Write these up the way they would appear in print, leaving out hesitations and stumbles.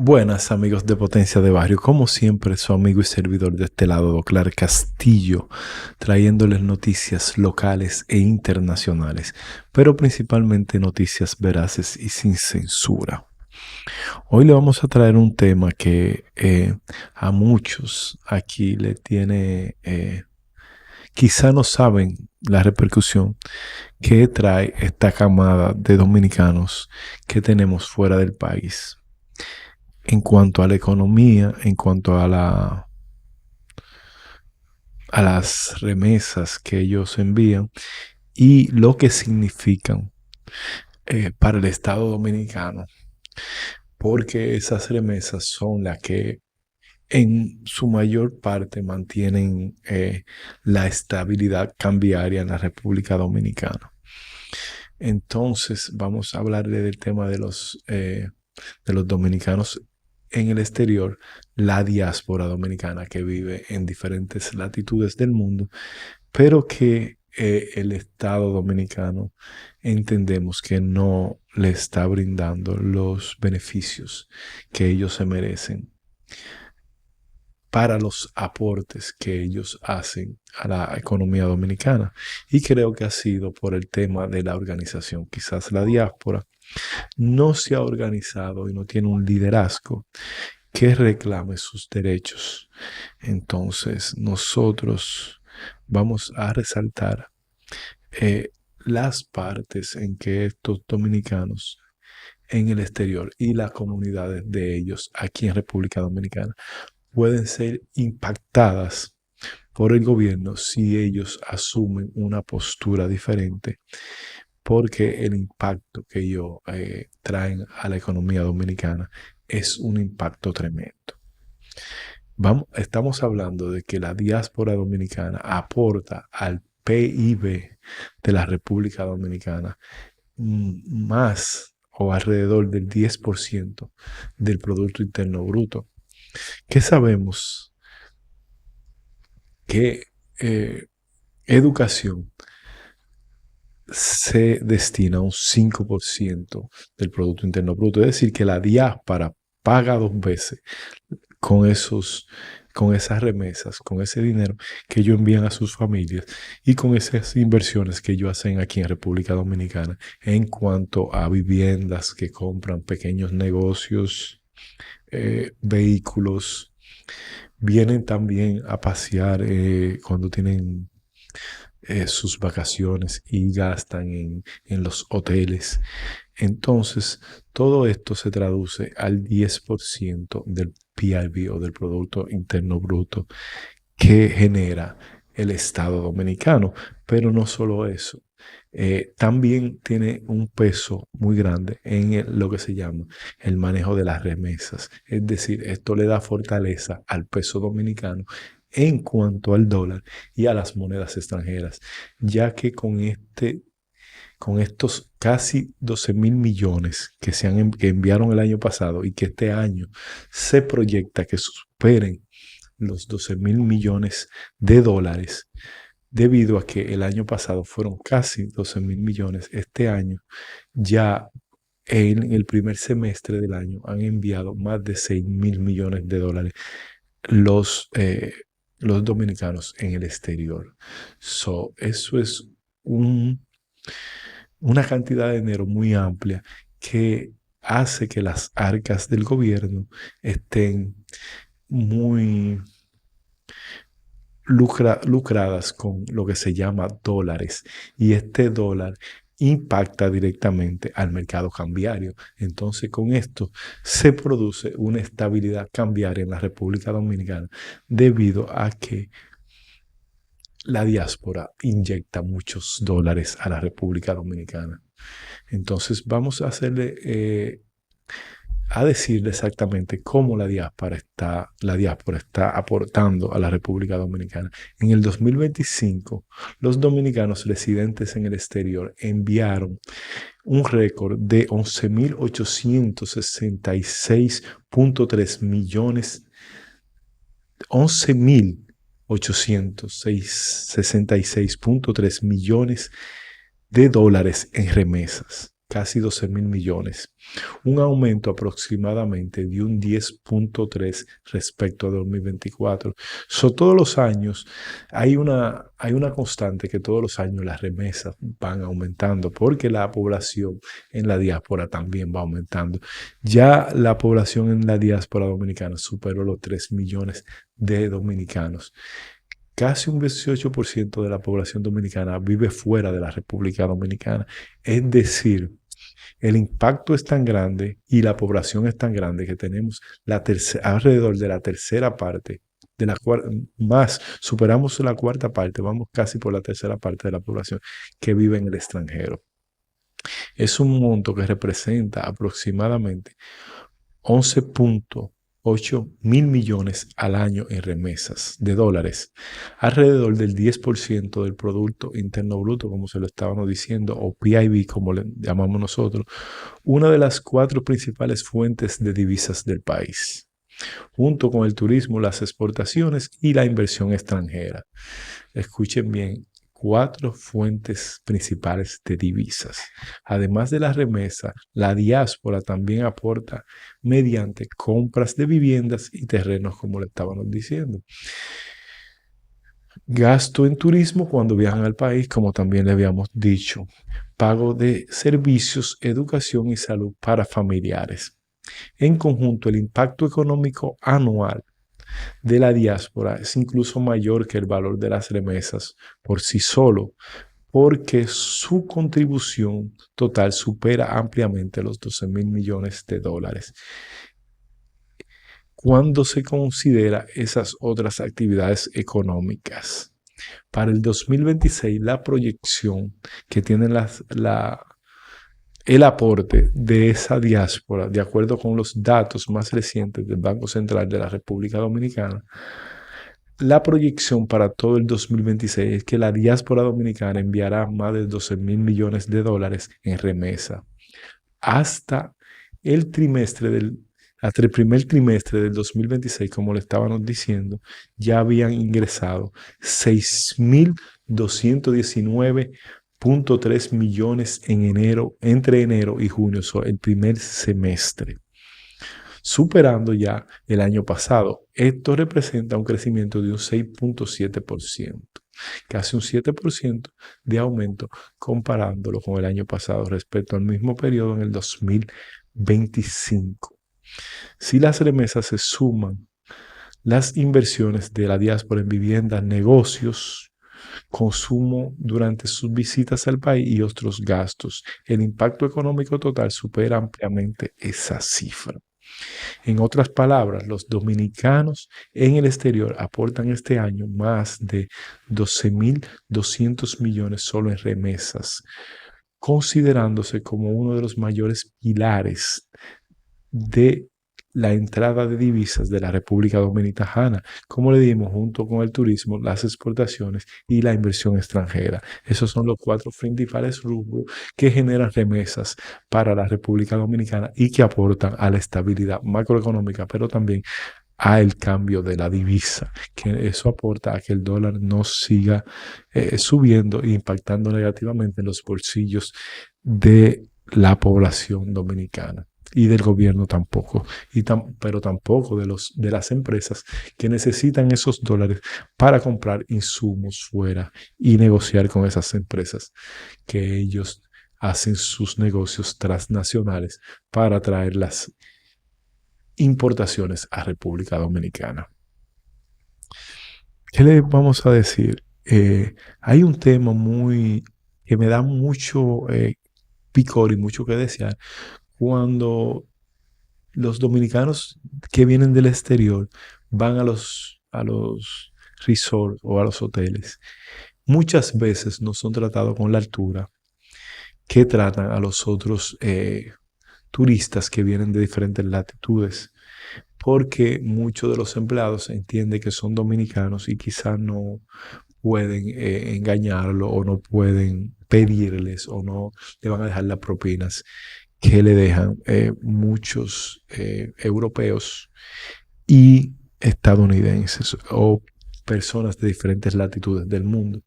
Buenas amigos de Potencia de Barrio, como siempre su amigo y servidor de este lado, Doclar Castillo, trayéndoles noticias locales e internacionales, pero principalmente noticias veraces y sin censura. Hoy le vamos a traer un tema que a muchos aquí le tiene, quizá no saben la repercusión que trae esta camada de dominicanos que tenemos fuera del país en cuanto a la economía, en cuanto a las remesas que ellos envían y lo que significan para el Estado dominicano, porque esas remesas son las que en su mayor parte mantienen la estabilidad cambiaria en la República Dominicana. Entonces vamos a hablarle del tema de los dominicanos en el exterior, la diáspora dominicana que vive en diferentes latitudes del mundo, pero que el Estado dominicano entendemos que no le está brindando los beneficios que ellos se merecen para los aportes que ellos hacen a la economía dominicana. Y creo que ha sido por el tema de la organización. Quizás la diáspora no se ha organizado y no tiene un liderazgo que reclame sus derechos. Entonces, nosotros vamos a resaltar las partes en que estos dominicanos en el exterior y las comunidades de ellos aquí en República Dominicana pueden ser impactadas por el gobierno si ellos asumen una postura diferente, porque el impacto que ellos traen a la economía dominicana es un impacto tremendo. Estamos hablando de que la diáspora dominicana aporta al PIB de la República Dominicana más o alrededor del 10% del Producto Interno Bruto. ¿Qué sabemos? Que educación se destina a un 5% del Producto Interno Bruto. Es decir, que la diáspora paga dos veces con con esas remesas, con ese dinero que ellos envían a sus familias y con esas inversiones que ellos hacen aquí en República Dominicana en cuanto a viviendas que compran, pequeños negocios, vehículos. Vienen también a pasear cuando tienen sus vacaciones y gastan en los hoteles. Entonces, todo esto se traduce al 10% del PIB o del Producto Interno Bruto que genera el Estado dominicano. Pero no solo eso, también tiene un peso muy grande en lo que se llama el manejo de las remesas. Es decir, esto le da fortaleza al peso dominicano en cuanto al dólar y a las monedas extranjeras, ya que con estos casi 12.000 millones que enviaron el año pasado y que este año se proyecta que superen los 12.000 millones de dólares, debido a que el año pasado fueron casi 12.000 millones, este año ya en el primer semestre del año han enviado más de 6.000 millones de dólares los, eh, los dominicanos en el exterior. Eso es un, una cantidad de dinero muy amplia que hace que las arcas del gobierno estén muy lucradas con lo que se llama dólares. Y este dólar impacta directamente al mercado cambiario. Entonces, con esto se produce una estabilidad cambiaria en la República Dominicana debido a que la diáspora inyecta muchos dólares a la República Dominicana. Entonces, vamos a hacerle a decirle exactamente cómo la diáspora está aportando a la República Dominicana. En el 2025, los dominicanos residentes en el exterior enviaron un récord de 11.866.3 millones, 11.866.3 millones de dólares en remesas. casi 12.000 millones, un aumento aproximadamente de un 10.3 respecto a 2024. Todos los años hay una constante que todos los años las remesas van aumentando porque la población en la diáspora también va aumentando. Ya la población en la diáspora dominicana superó los 3 millones de dominicanos. Casi un 18% de la población dominicana vive fuera de la República Dominicana. Es decir, el impacto es tan grande y la población es tan grande que tenemos alrededor de la tercera parte, superamos la cuarta parte, vamos casi por la tercera parte de la población que vive en el extranjero. Es un monto que representa aproximadamente 11.8 mil millones al año en remesas de dólares, alrededor del 10% del Producto Interno Bruto, como se lo estábamos diciendo, o PIB, como le llamamos nosotros, una de las 4 principales fuentes de divisas del país, junto con el turismo, las exportaciones y la inversión extranjera. Escuchen bien, 4 fuentes principales de divisas. Además de la remesa, la diáspora también aporta mediante compras de viviendas y terrenos, como le estábamos diciendo. Gasto en turismo cuando viajan al país, como también le habíamos dicho. Pago de servicios, educación y salud para familiares. En conjunto, el impacto económico anual de la diáspora es incluso mayor que el valor de las remesas por sí solo, porque su contribución total supera ampliamente los 12.000 millones de dólares. Cuando se considera esas otras actividades económicas, para el 2026 la proyección que tienen el aporte de esa diáspora, de acuerdo con los datos más recientes del Banco Central de la República Dominicana, la proyección para todo el 2026 es que la diáspora dominicana enviará más de 12.000 millones de dólares en remesa. Hasta el primer trimestre del 2026, como le estábamos diciendo, ya habían ingresado 6.219.3 millones entre enero y junio, el primer semestre, superando ya el año pasado. Esto representa un crecimiento de un 6.7%, casi un 7% de aumento comparándolo con el año pasado respecto al mismo periodo en el 2025. Si las remesas se suman, las inversiones de la diáspora en viviendas, negocios, consumo durante sus visitas al país y otros gastos, el impacto económico total supera ampliamente esa cifra. En otras palabras, los dominicanos en el exterior aportan este año más de 12.200 millones solo en remesas, considerándose como uno de los mayores pilares de la entrada de divisas de la República Dominicana, como le dimos, junto con el turismo, las exportaciones y la inversión extranjera. Esos son los 4 principales rubros que generan remesas para la República Dominicana y que aportan a la estabilidad macroeconómica, pero también al cambio de la divisa, que eso aporta a que el dólar no siga subiendo e impactando negativamente en los bolsillos de la población dominicana. Y del gobierno tampoco, pero tampoco de las empresas que necesitan esos dólares para comprar insumos fuera y negociar con esas empresas que ellos hacen sus negocios transnacionales para traer las importaciones a República Dominicana. ¿Qué le vamos a decir? Hay un tema que me da mucho picor y mucho que desear cuando los dominicanos que vienen del exterior van a los resorts o a los hoteles. Muchas veces no son tratados con la altura que tratan a los otros turistas que vienen de diferentes latitudes, porque muchos de los empleados entienden que son dominicanos y quizás no pueden engañarlo o no pueden pedirles o no le van a dejar las propinas que le dejan europeos y estadounidenses o personas de diferentes latitudes del mundo.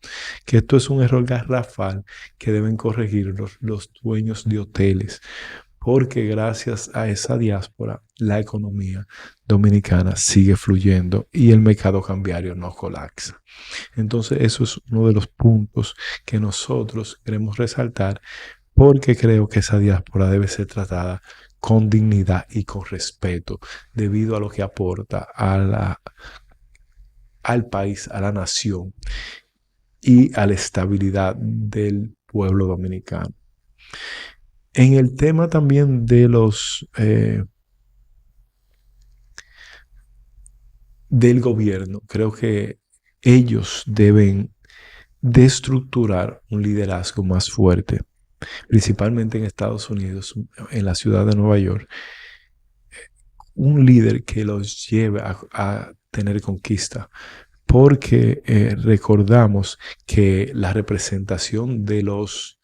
Que esto es un error garrafal que deben corregir los dueños de hoteles, porque gracias a esa diáspora la economía dominicana sigue fluyendo y el mercado cambiario no colapsa. Entonces eso es uno de los puntos que nosotros queremos resaltar, porque creo que esa diáspora debe ser tratada con dignidad y con respeto, debido a lo que aporta al país, a la nación y a la estabilidad del pueblo dominicano. En el tema también de del gobierno, creo que ellos deben de estructurar un liderazgo más fuerte, principalmente en Estados Unidos, en la ciudad de Nueva York, un líder que los lleve a tener conquista, porque recordamos que la representación de los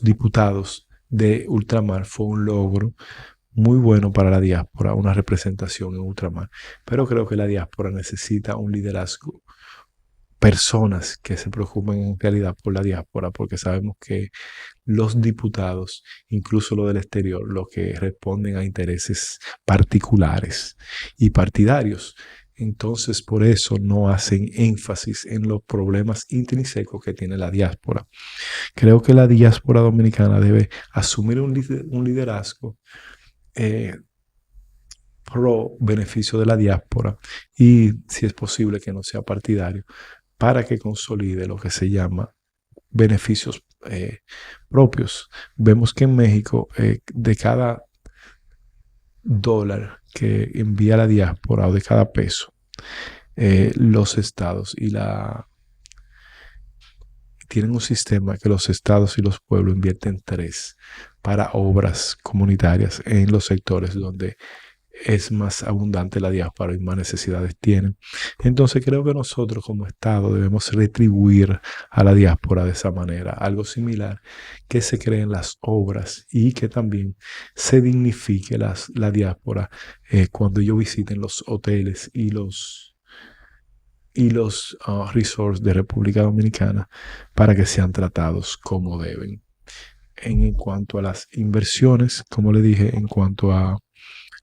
diputados de ultramar fue un logro muy bueno para la diáspora, una representación en ultramar. Pero creo que la diáspora necesita un liderazgo, personas que se preocupen en realidad por la diáspora, porque sabemos que los diputados, incluso los del exterior, lo que responden a intereses particulares y partidarios. Entonces, por eso no hacen énfasis en los problemas intrínsecos que tiene la diáspora. Creo que la diáspora dominicana debe asumir un liderazgo pro beneficio de la diáspora, y si es posible que no sea partidario, para que consolide lo que se llama beneficios propios. Vemos que en México, de cada dólar que envía la diáspora o de cada peso, los estados tienen un sistema que los estados y los pueblos invierten 3 para obras comunitarias en los sectores donde es más abundante la diáspora y más necesidades tienen. Entonces creo que nosotros como Estado debemos retribuir a la diáspora de esa manera, algo similar, que se creen las obras y que también se dignifique la diáspora cuando ellos visiten los hoteles y los resorts de República Dominicana, para que sean tratados como deben. En cuanto a las inversiones, como le dije, en cuanto a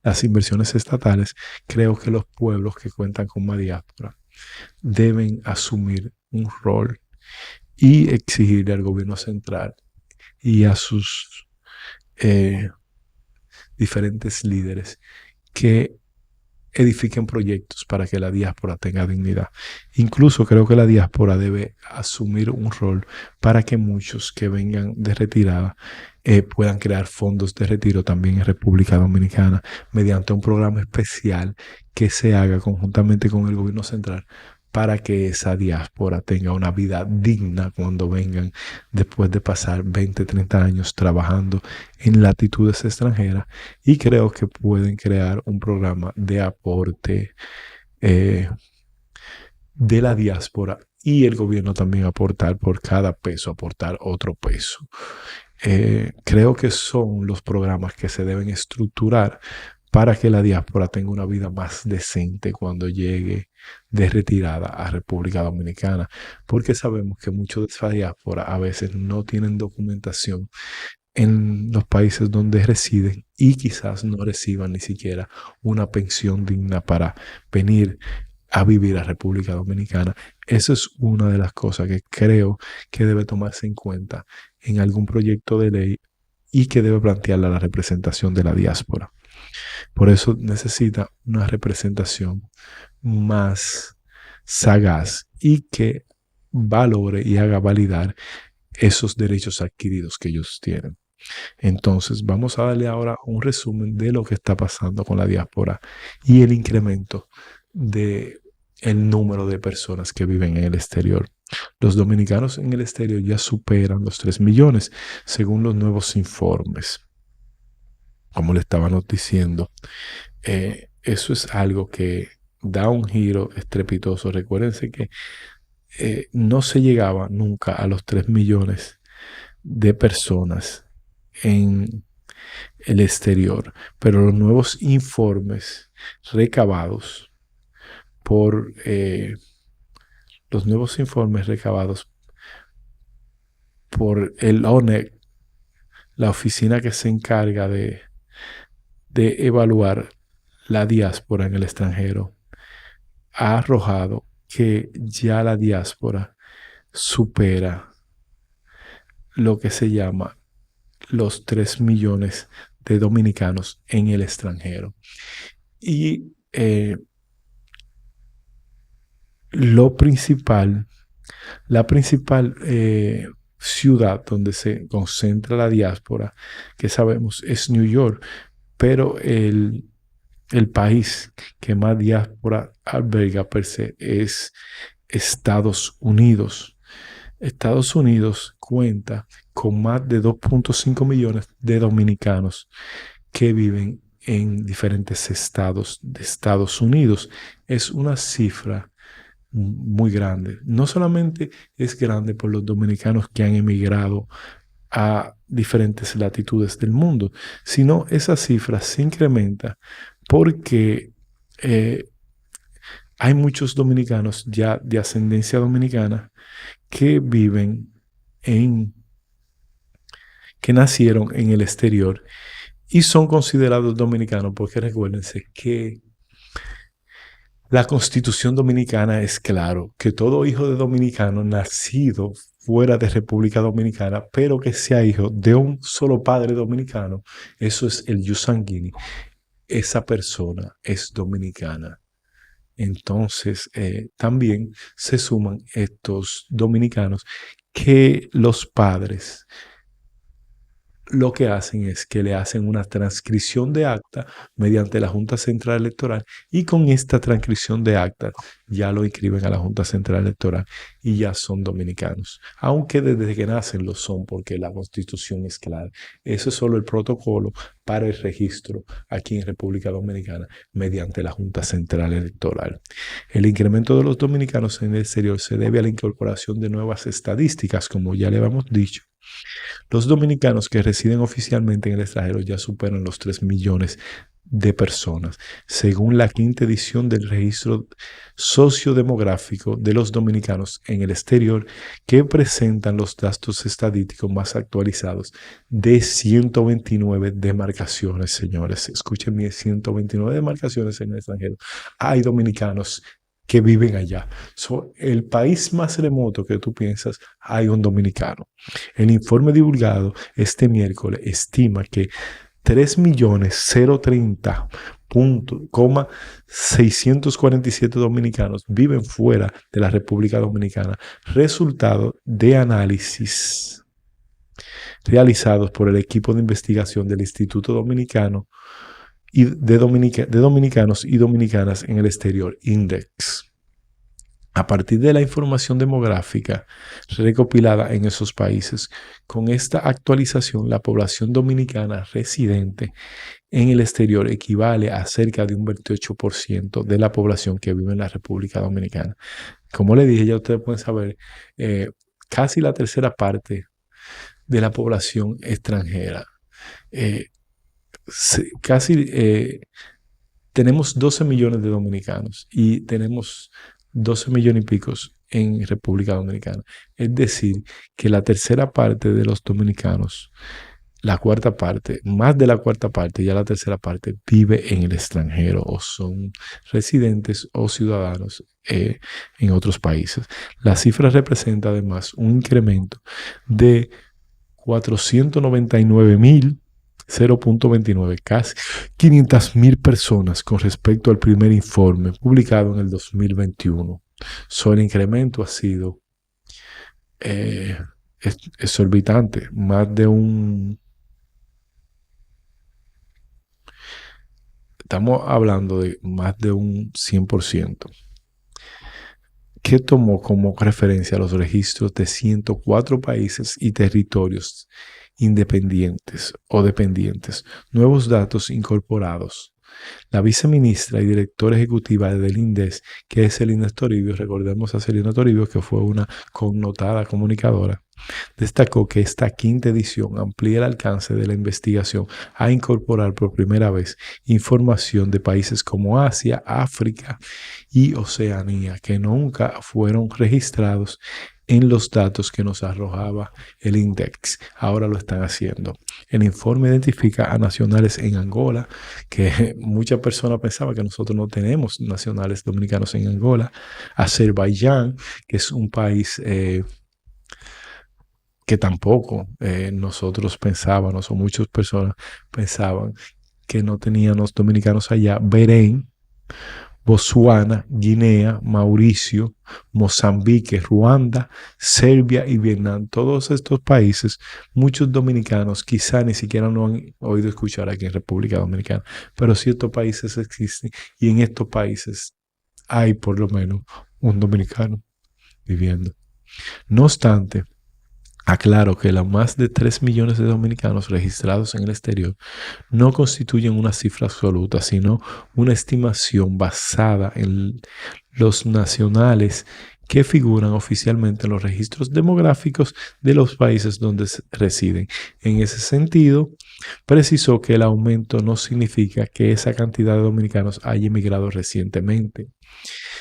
las inversiones estatales, creo que los pueblos que cuentan con más diáspora deben asumir un rol y exigirle al gobierno central y a sus diferentes líderes que edifiquen proyectos para que la diáspora tenga dignidad. Incluso creo que la diáspora debe asumir un rol para que muchos que vengan de retirada puedan crear fondos de retiro también en República Dominicana, mediante un programa especial que se haga conjuntamente con el gobierno central, para que esa diáspora tenga una vida digna cuando vengan, después de pasar 20, 30 años trabajando en latitudes extranjeras. Y creo que pueden crear un programa de aporte de la diáspora, y el gobierno también aportar por cada peso, aportar otro peso. Creo que son los programas que se deben estructurar para que la diáspora tenga una vida más decente cuando llegue de retirada a República Dominicana, porque sabemos que muchos de esa diáspora a veces no tienen documentación en los países donde residen y quizás no reciban ni siquiera una pensión digna para venir a vivir a República Dominicana. Eso es una de las cosas que creo que debe tomarse en cuenta en algún proyecto de ley y que debe plantear la representación de la diáspora. Por eso necesita una representación más sagaz y que valore y haga validar esos derechos adquiridos que ellos tienen. Entonces, vamos a darle ahora un resumen de lo que está pasando con la diáspora y el incremento de el número de personas que viven en el exterior. Los dominicanos en el exterior ya superan los 3 millones, según los nuevos informes. Como le estábamos diciendo, eso es algo que da un giro estrepitoso. Recuérdense que no se llegaba nunca a los 3 millones de personas en el exterior, pero los nuevos informes recabados por los nuevos informes recabados por el ONEC, la oficina que se encarga de evaluar la diáspora en el extranjero, ha arrojado que ya la diáspora supera lo que se llama los 3 millones de dominicanos en el extranjero. Y la principal ciudad donde se concentra la diáspora, que sabemos es New York, pero el país que más diáspora alberga per se es Estados Unidos. Estados Unidos cuenta con más de 2.5 millones de dominicanos que viven en diferentes estados de Estados Unidos. Es una cifra muy grande. No solamente es grande por los dominicanos que han emigrado a diferentes latitudes del mundo, sino esa cifra se incrementa porque hay muchos dominicanos ya de ascendencia dominicana que viven que nacieron en el exterior y son considerados dominicanos, porque recuérdense que la Constitución Dominicana es claro que todo hijo de dominicano nacido fuera de República Dominicana, pero que sea hijo de un solo padre dominicano, eso es el jus sanguinis. Esa persona es dominicana. Entonces, también se suman estos dominicanos que los padres lo que hacen es que le hacen una transcripción de acta mediante la Junta Central Electoral, y con esta transcripción de acta ya lo inscriben a la Junta Central Electoral y ya son dominicanos. Aunque desde que nacen lo son, porque la Constitución es clara. Eso es solo el protocolo para el registro aquí en República Dominicana mediante la Junta Central Electoral. El incremento de los dominicanos en el exterior se debe a la incorporación de nuevas estadísticas, como ya le habíamos dicho. Los dominicanos que residen oficialmente en el extranjero ya superan los 3 millones de personas, según la quinta edición del registro sociodemográfico de los dominicanos en el exterior, que presentan los datos estadísticos más actualizados de 129 demarcaciones, señores. Escuchen bien, 129 demarcaciones en el extranjero. Hay dominicanos que viven allá. El país más remoto que tú piensas, hay un dominicano. El informe divulgado este miércoles estima que 3.030.647 dominicanos viven fuera de la República Dominicana, resultado de análisis realizados por el equipo de investigación del Instituto Dominicano y de Dominicanos y Dominicanas en el Exterior, INDEX. A partir de la información demográfica recopilada en esos países, con esta actualización, la población dominicana residente en el exterior equivale a cerca de un 28% de la población que vive en la República Dominicana. Como le dije, ya ustedes pueden saber, casi la tercera parte de la población extranjera. Tenemos 12 millones de dominicanos y tenemos 12 millones y pico en República Dominicana. Es decir, que la tercera parte de los dominicanos, la cuarta parte, más de la cuarta parte, ya la tercera parte, vive en el extranjero o son residentes o ciudadanos en otros países. La cifra representa además un incremento de 499.000, 0.29, casi 500.000 personas con respecto al primer informe publicado en el 2021. El incremento ha sido exorbitante, estamos hablando de más de un 100%, que tomó como referencia los registros de 104 países y territorios independientes o dependientes, nuevos datos incorporados. La viceministra y directora ejecutiva del INDES, que es Celina Toribio, recordemos a Celina Toribio, que fue una connotada comunicadora, Destacó que esta quinta edición amplía el alcance de la investigación a incorporar por primera vez información de países como Asia, África y Oceanía, que nunca fueron registrados en los datos que nos arrojaba el INDEX. Ahora lo están haciendo. El informe identifica a nacionales en Angola, que muchas personas pensaban que nosotros no tenemos nacionales dominicanos en Angola, Azerbaiyán, que es un país que tampoco nosotros pensábamos, o muchas personas pensaban que no teníamos dominicanos allá, Bahrein, Botsuana, Guinea, Mauricio, Mozambique, Ruanda, Serbia y Vietnam. Todos estos países, muchos dominicanos quizá ni siquiera no han oído escuchar aquí en República Dominicana, pero sí estos países existen y en estos países hay por lo menos un dominicano viviendo. No obstante, aclaro que los más de 3 millones de dominicanos registrados en el exterior no constituyen una cifra absoluta, sino una estimación basada en los nacionales que figuran oficialmente en los registros demográficos de los países donde residen. En ese sentido, precisó que el aumento no significa que esa cantidad de dominicanos haya emigrado recientemente,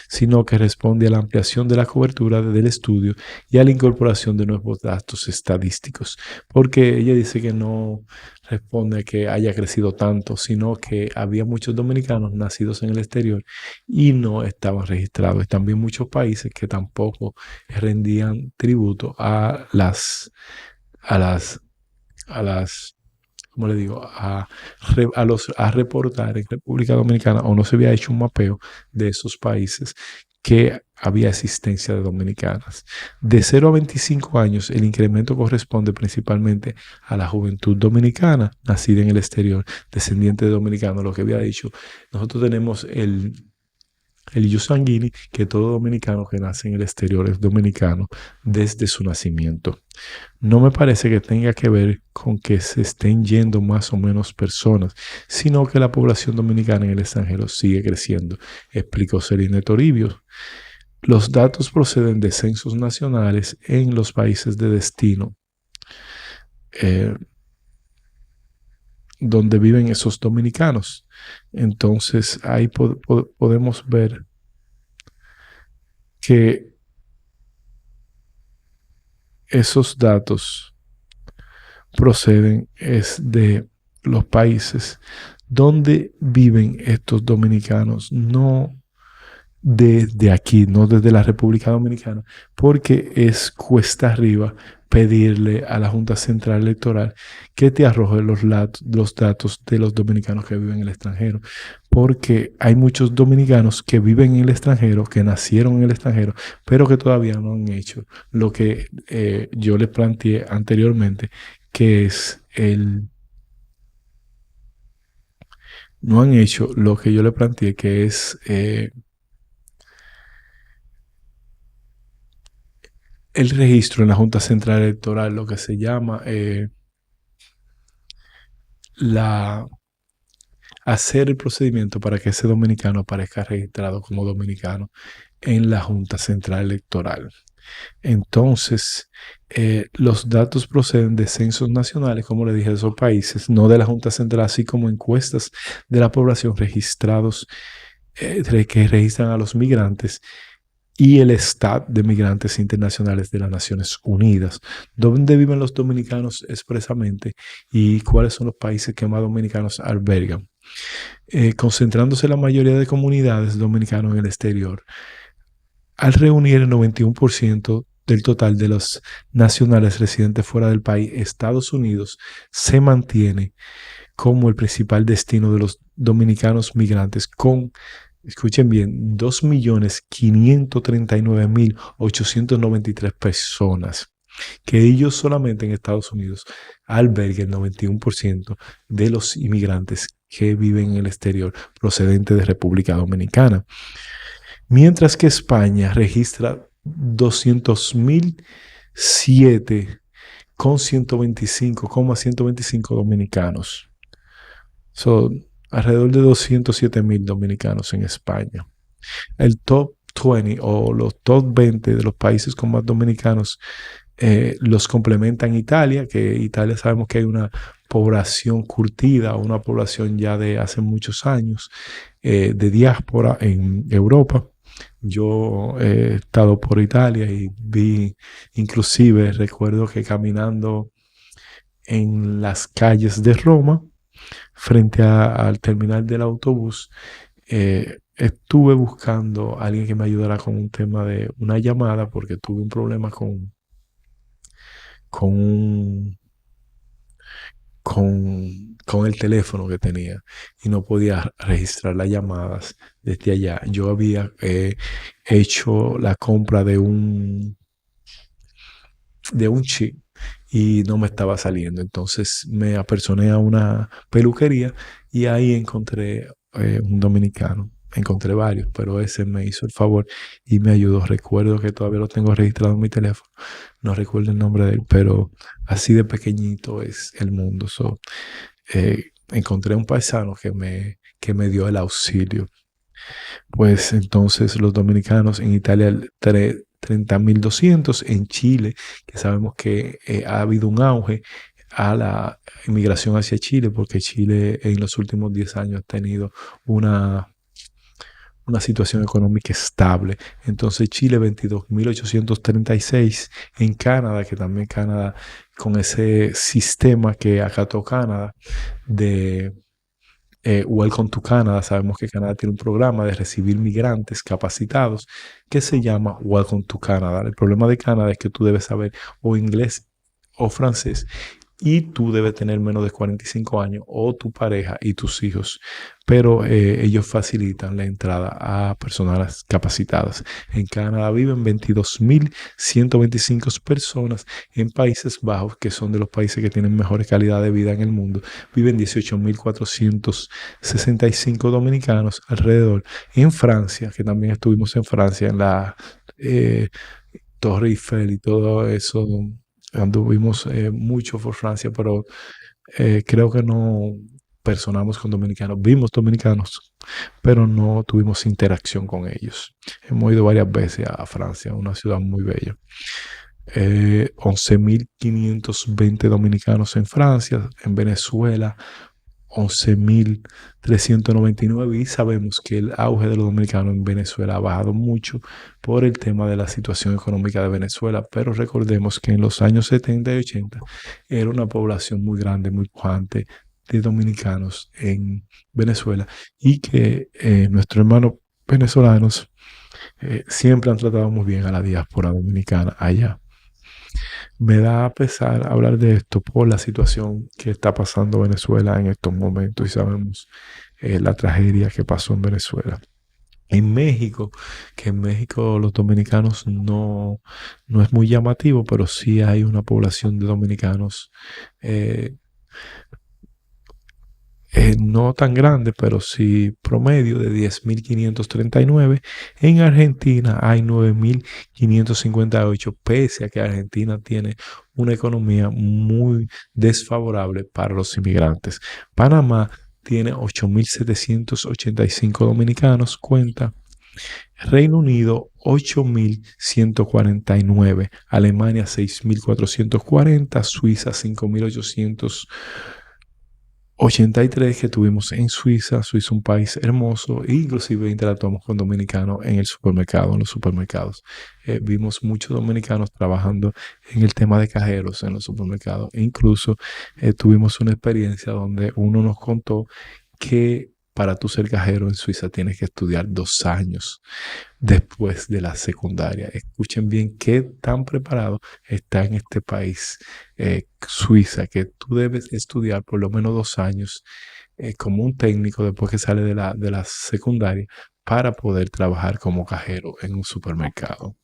sino que responde a la ampliación de la cobertura del estudio y a la incorporación de nuevos datos estadísticos, porque ella dice que no responde a que haya crecido tanto, sino que había muchos dominicanos nacidos en el exterior y no estaban registrados. Y también muchos países que tampoco rendían tributo a las, a las como le digo, a reportar en República Dominicana, o no se había hecho un mapeo de esos países que había existencia de dominicanas. De 0 a 25 años, el incremento corresponde principalmente a la juventud dominicana, nacida en el exterior, descendiente de dominicanos. Lo que había dicho, nosotros tenemos el ius sanguinis, que todo dominicano que nace en el exterior es dominicano desde su nacimiento. No me parece que tenga que ver con que se estén yendo más o menos personas, sino que la población dominicana en el extranjero sigue creciendo, explicó Celine Toribio. Los datos proceden de censos nacionales en los países de destino donde viven esos dominicanos. Entonces ahí podemos ver que esos datos proceden es de los países donde viven estos dominicanos, no desde aquí, no desde la República Dominicana, porque es cuesta arriba pedirle a la Junta Central Electoral que te arroje los datos de los dominicanos que viven en el extranjero, porque hay muchos dominicanos que viven en el extranjero, que nacieron en el extranjero, pero que todavía no han hecho lo que yo les planteé anteriormente, que es no han hecho lo que yo le planteé, que es el registro en la Junta Central Electoral, lo que se llama hacer el procedimiento para que ese dominicano aparezca registrado como dominicano en la Junta Central Electoral. Entonces, los datos proceden de censos nacionales, como le dije, de esos países, no de la Junta Central, así como encuestas de la población registrados que registran a los migrantes y el Estado de Migrantes Internacionales de las Naciones Unidas, donde viven los dominicanos expresamente y cuáles son los países que más dominicanos albergan, concentrándose la mayoría de comunidades dominicanas en el exterior. Al reunir el 91% del total de los nacionales residentes fuera del país, Estados Unidos se mantiene como el principal destino de los dominicanos migrantes con, escuchen bien, 2.539.893 personas, que ellos solamente en Estados Unidos albergan el 91% de los inmigrantes que viven en el exterior procedentes de República Dominicana. Mientras que España registra 200.007 con 125 dominicanos. Son alrededor de 207.000 dominicanos en España. El top 20 o los top 20 de los países con más dominicanos los complementan Italia, que Italia sabemos que hay una población curtida, una población ya de hace muchos años de diáspora en Europa. Yo he estado por Italia y vi, inclusive recuerdo que caminando en las calles de Roma, frente al terminal del autobús, estuve buscando a alguien que me ayudara con un tema de una llamada porque tuve un problema con un con el teléfono que tenía y no podía registrar las llamadas desde allá. Yo había hecho la compra de un chip y no me estaba saliendo. Entonces me apersoné a una peluquería y ahí encontré un dominicano. Encontré varios, pero ese me hizo el favor y me ayudó. Recuerdo que todavía lo tengo registrado en mi teléfono. No recuerdo el nombre de él, pero así de pequeñito es el mundo. Encontré un paisano que me dio el auxilio. Pues entonces los dominicanos en Italia 30.200, en Chile, que sabemos que ha habido un auge a la inmigración hacia Chile, porque Chile en los últimos 10 años ha tenido una, una situación económica estable. Entonces Chile 22.836, en Canadá, que también Canadá con ese sistema que acató Canadá de Welcome to Canada. Sabemos que Canadá tiene un programa de recibir migrantes capacitados que se llama Welcome to Canada. El problema de Canadá es que tú debes saber o inglés o francés y tú debes tener menos de 45 años o tu pareja y tus hijos, pero ellos facilitan la entrada a personas capacitadas. En Canadá viven 22.125 personas. En Países Bajos, que son de los países que tienen mejor calidad de vida en el mundo, viven 18.465 dominicanos alrededor. En Francia, que también estuvimos en Francia, en la Torre Eiffel y todo eso, anduvimos mucho por Francia, pero creo que no personamos con dominicanos. Vimos dominicanos, pero no tuvimos interacción con ellos. Hemos ido varias veces a Francia, una ciudad muy bella. 11.520 dominicanos en Francia. En Venezuela 11.399, y sabemos que el auge de los dominicanos en Venezuela ha bajado mucho por el tema de la situación económica de Venezuela, pero recordemos que en los años 70 y 80 era una población muy grande, muy pujante de dominicanos en Venezuela, y que nuestros hermanos venezolanos siempre han tratado muy bien a la diáspora dominicana allá. Me da pesar hablar de esto por la situación que está pasando Venezuela en estos momentos, y sabemos la tragedia que pasó en Venezuela. En México, que en México los dominicanos no es muy llamativo, pero sí hay una población de dominicanos eh, no tan grande, pero sí promedio de 10.539. En Argentina hay 9.558, pese a que Argentina tiene una economía muy desfavorable para los inmigrantes. Panamá tiene 8.785 dominicanos, cuenta. Reino Unido 8.149, Alemania 6.440, Suiza 5.883 que tuvimos en Suiza. Suiza, un país hermoso, e inclusive interactuamos con dominicanos en el supermercado, en los supermercados. Vimos muchos dominicanos trabajando en el tema de cajeros en los supermercados. E incluso tuvimos una experiencia donde uno nos contó que para tú ser cajero en Suiza tienes que estudiar 2 años después de la secundaria. Escuchen bien qué tan preparado está en este país, Suiza, que tú debes estudiar por lo menos 2 años como un técnico después que sale de la secundaria para poder trabajar como cajero en un supermercado.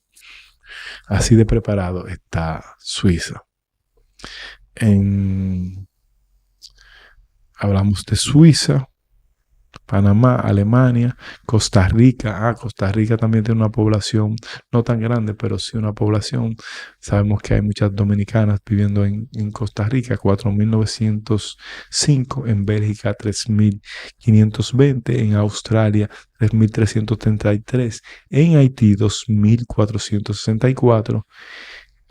Así de preparado está Suiza. Hablamos de Suiza, Panamá, Alemania, Costa Rica. Costa Rica también tiene una población no tan grande, pero sí una población. Sabemos que hay muchas dominicanas viviendo en Costa Rica, 4.905, en Bélgica 3.520, en Australia 3.333, en Haití 2.464.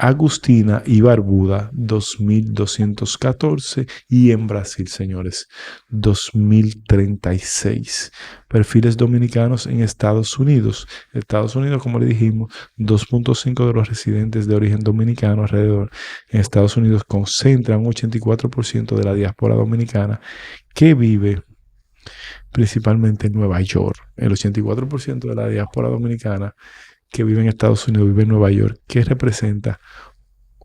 Agustina y Barbuda, 2.214. Y en Brasil, señores, 2.036. Perfiles dominicanos en Estados Unidos. Estados Unidos, como le dijimos, 2.5 de los residentes de origen dominicano alrededor en Estados Unidos concentran un 84% de la diáspora dominicana que vive principalmente en Nueva York. El 84% de la diáspora dominicana que vive en Estados Unidos vive en Nueva York, que representa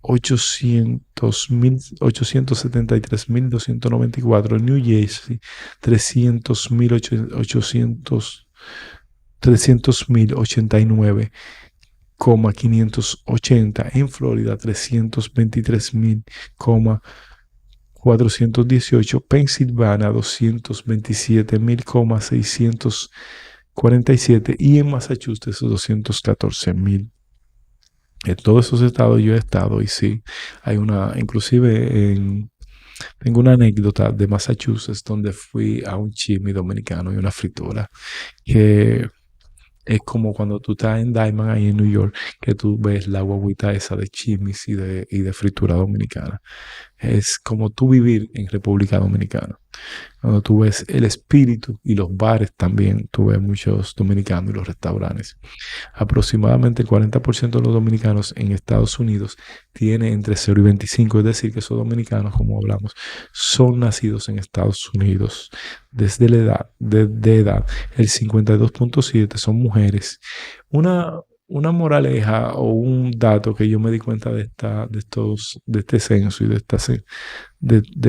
873.294. En New Jersey, 300.089,580. En Florida, 323.418. Pensilvania, 227.647. Y en Massachusetts, 214.000. En todos esos estados yo he estado y sí, tengo una anécdota de Massachusetts donde fui a un chimi dominicano y una fritura, que es como cuando tú estás en Diamond ahí en New York, que tú ves la guaguita esa de chimis y de fritura dominicana. Es como tú vivir en República Dominicana. Cuando tú ves el espíritu y los bares también, tú ves muchos dominicanos y los restaurantes. Aproximadamente el 40% de los dominicanos en Estados Unidos tiene entre 0 y 25, es decir, que esos dominicanos, como hablamos, son nacidos en Estados Unidos. Desde la edad, el 52.7 son mujeres. Una moraleja o un dato que yo me di cuenta de este censo y de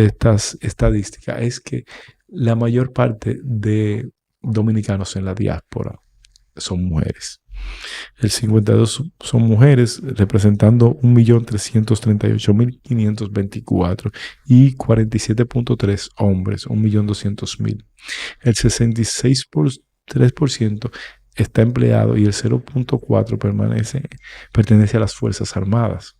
estas estadísticas es que la mayor parte de dominicanos en la diáspora son mujeres. El 52 son mujeres, representando 1.338.524, y 47.3 hombres, 1.200.000. El 66.3% está empleado y el 0.4% pertenece a las Fuerzas Armadas.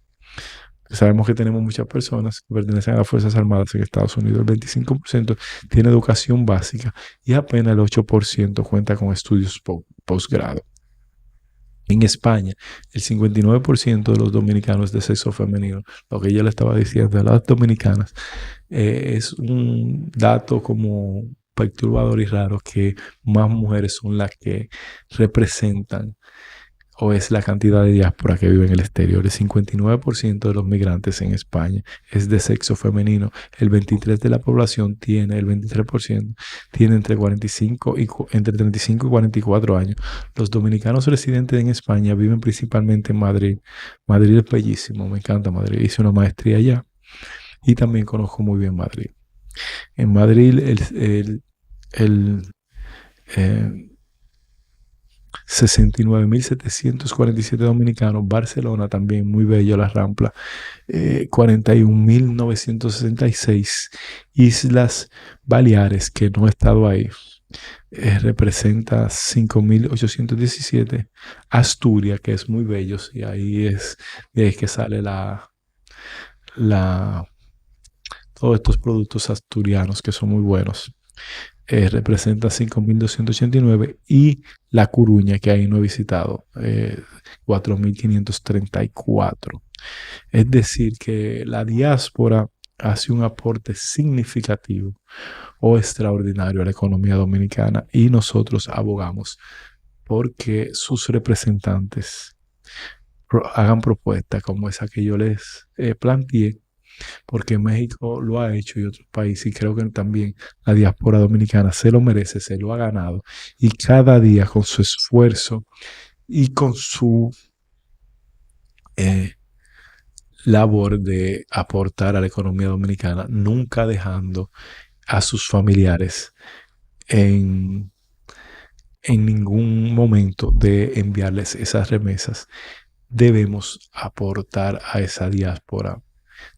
Sabemos que tenemos muchas personas que pertenecen a las Fuerzas Armadas en Estados Unidos. El 25% tiene educación básica y apenas el 8% cuenta con estudios posgrado. En España, el 59% de los dominicanos de sexo femenino, lo que yo le estaba diciendo de las dominicanas, es un dato como perturbador y raro, que más mujeres son las que representan o es la cantidad de diáspora que vive en el exterior. El 59% de los migrantes en España es de sexo femenino. El 23% de la población tiene entre 35 y 44 años. Los dominicanos residentes en España viven principalmente en Madrid. Madrid es bellísimo, me encanta Madrid. Hice una maestría allá y también conozco muy bien Madrid. En Madrid, el 69.747 dominicanos. Barcelona también, muy bello, la Rampla. 41.966. Islas Baleares, que no he estado ahí, representa 5.817. Asturias, que es muy bello, y ahí es de ahí que sale todos estos productos asturianos que son muy buenos. Representa 5.289. Y La Coruña, que ahí no he visitado, 4.534. Es decir, que la diáspora hace un aporte significativo o extraordinario a la economía dominicana, y nosotros abogamos porque sus representantes hagan propuestas como esa que yo les planteé, porque México lo ha hecho y otros países, y creo que también la diáspora dominicana se lo merece, se lo ha ganado, y cada día con su esfuerzo y con su labor de aportar a la economía dominicana, nunca dejando a sus familiares en ningún momento de enviarles esas remesas. Debemos aportar a esa diáspora,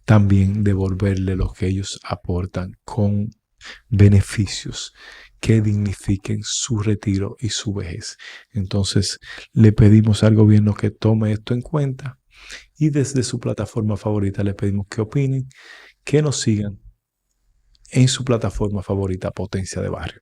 también devolverle lo que ellos aportan con beneficios que dignifiquen su retiro y su vejez. Entonces, le pedimos al gobierno que tome esto en cuenta, y desde su plataforma favorita le pedimos que opinen, que nos sigan en su plataforma favorita, Potencia de Barrio.